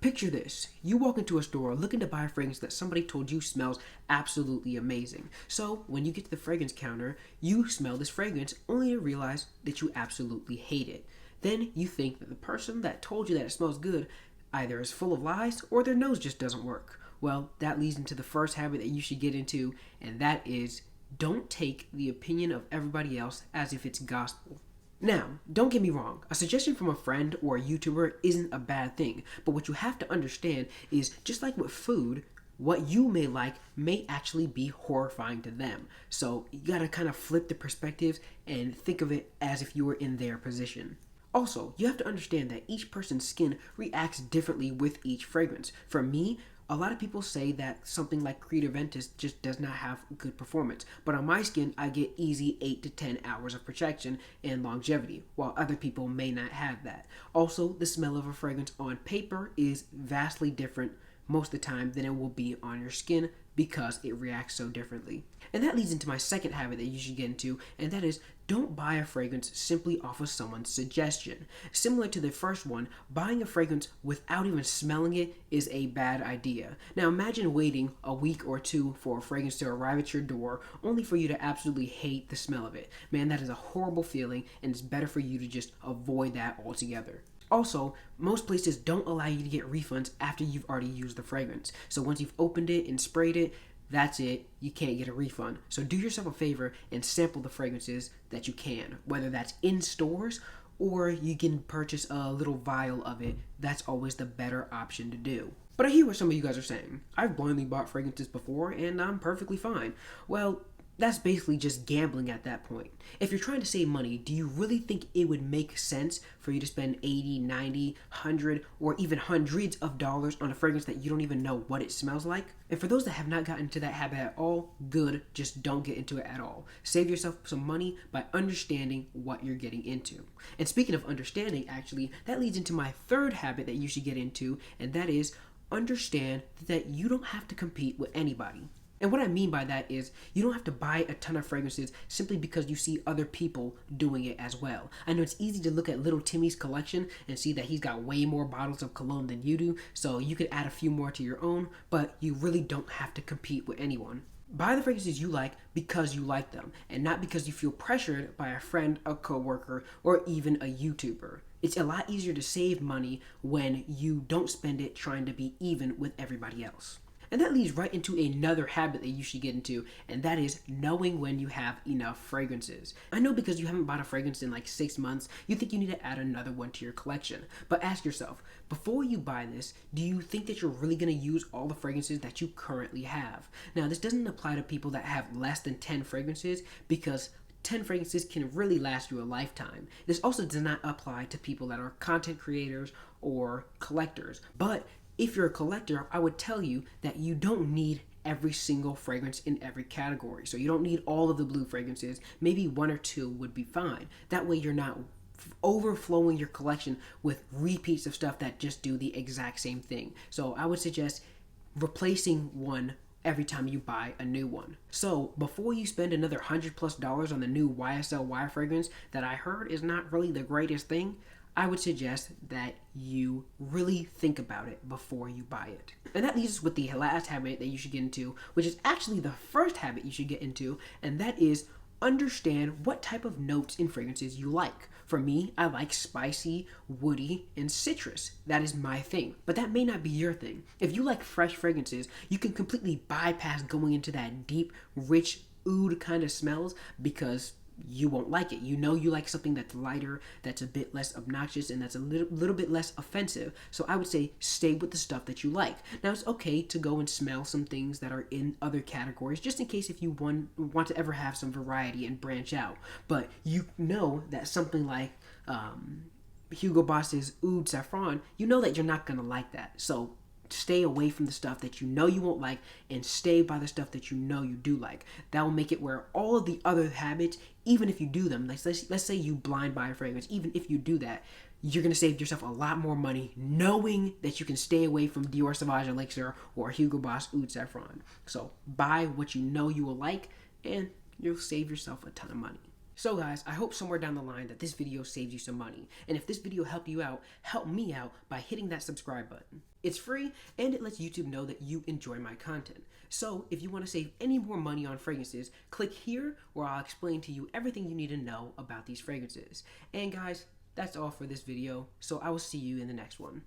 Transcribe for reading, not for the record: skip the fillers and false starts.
Picture this. You walk into a store looking to buy a fragrance that somebody told you smells absolutely amazing. So when you get to the fragrance counter, you smell this fragrance only to realize that you absolutely hate it. Then you think that the person that told you that it smells good either is full of lies or their nose just doesn't work. Well, that leads into the first habit that you should get into, and that is don't take the opinion of everybody else as if it's gospel. Now, don't get me wrong, a suggestion from a friend or a YouTuber isn't a bad thing, but what you have to understand is just like with food, what you may like may actually be horrifying to them. So you gotta kind of flip the perspectives and think of it as if you were in their position. Also, you have to understand that each person's skin reacts differently with each fragrance. For me, a lot of people say that something like Creative Ventus just does not have good performance, but on my skin, I get easy 8 to 10 hours of protection and longevity, while other people may not have that. Also, the smell of a fragrance on paper is vastly different most of the time than it will be on your skin because it reacts so differently. And that leads into my second habit that you should get into, and that is don't buy a fragrance simply off of someone's suggestion. Similar to the first one, buying a fragrance without even smelling it is a bad idea. Now imagine waiting a week or two for a fragrance to arrive at your door only for you to absolutely hate the smell of it. Man, that is a horrible feeling, and it's better for you to just avoid that altogether. Also, most places don't allow you to get refunds after you've already used the fragrance. So once you've opened it and sprayed it, that's it. You can't get a refund. So do yourself a favor and sample the fragrances that you can, whether that's in stores or you can purchase a little vial of it. That's always the better option to do. But I hear what some of you guys are saying. I've blindly bought fragrances before and I'm perfectly fine. Well, that's basically just gambling at that point. If you're trying to save money, do you really think it would make sense for you to spend 80, 90, 100, or even hundreds of dollars on a fragrance that you don't even know what it smells like? And for those that have not gotten into that habit at all, good, just don't get into it at all. Save yourself some money by understanding what you're getting into. And speaking of understanding, actually, that leads into my third habit that you should get into, and that is understand that you don't have to compete with anybody. And what I mean by that is you don't have to buy a ton of fragrances simply because you see other people doing it as well. I know it's easy to look at little Timmy's collection and see that he's got way more bottles of cologne than you do, so you could add a few more to your own, but you really don't have to compete with anyone. Buy the fragrances you like because you like them, and not because you feel pressured by a friend, a coworker, or even a YouTuber. It's a lot easier to save money when you don't spend it trying to be even with everybody else. And that leads right into another habit that you should get into, and that is knowing when you have enough fragrances. I know because you haven't bought a fragrance in like 6 months, you think you need to add another one to your collection. But ask yourself, before you buy this, do you think that you're really going to use all the fragrances that you currently have? Now, this doesn't apply to people that have less than 10 fragrances because 10 fragrances can really last you a lifetime. This also does not apply to people that are content creators or collectors. But if you're a collector, I would tell you that you don't need every single fragrance in every category. So you don't need all of the blue fragrances. Maybe 1 or 2 would be fine. That way you're not overflowing your collection with repeats of stuff that just do the exact same thing. So I would suggest replacing one every time you buy a new one. So before you spend another $100+ on the new YSL wire fragrance that I heard is not really the greatest thing, I would suggest that you really think about it before you buy it. And that leaves us with the last habit that you should get into, which is actually the first habit you should get into, and that is understand what type of notes in fragrances you like. For me, I like spicy, woody, and citrus. That is my thing. But that may not be your thing. If you like fresh fragrances, you can completely bypass going into that deep, rich, oud kind of smells because you won't like it. You know you like something that's lighter, that's a bit less obnoxious, and that's a little bit less offensive. So I would say stay with the stuff that you like. Now it's okay to go and smell some things that are in other categories, just in case if you want to ever have some variety and branch out. But you know that something like Hugo Boss's Oud Saffron, you know that you're not going to like that. So stay away from the stuff that you know you won't like and stay by the stuff that you know you do like. That will make it where all of the other habits, even if you do them, like let's say you blind buy a fragrance, even if you do that, you're going to save yourself a lot more money knowing that you can stay away from Dior Sauvage Elixir or Hugo Boss Oud Saffron. So buy what you know you will like and you'll save yourself a ton of money. So guys, I hope somewhere down the line that this video saves you some money. And if this video helped you out, help me out by hitting that subscribe button. It's free and it lets YouTube know that you enjoy my content. So if you want to save any more money on fragrances, click here where I'll explain to you everything you need to know about these fragrances. And guys, that's all for this video, so I will see you in the next one.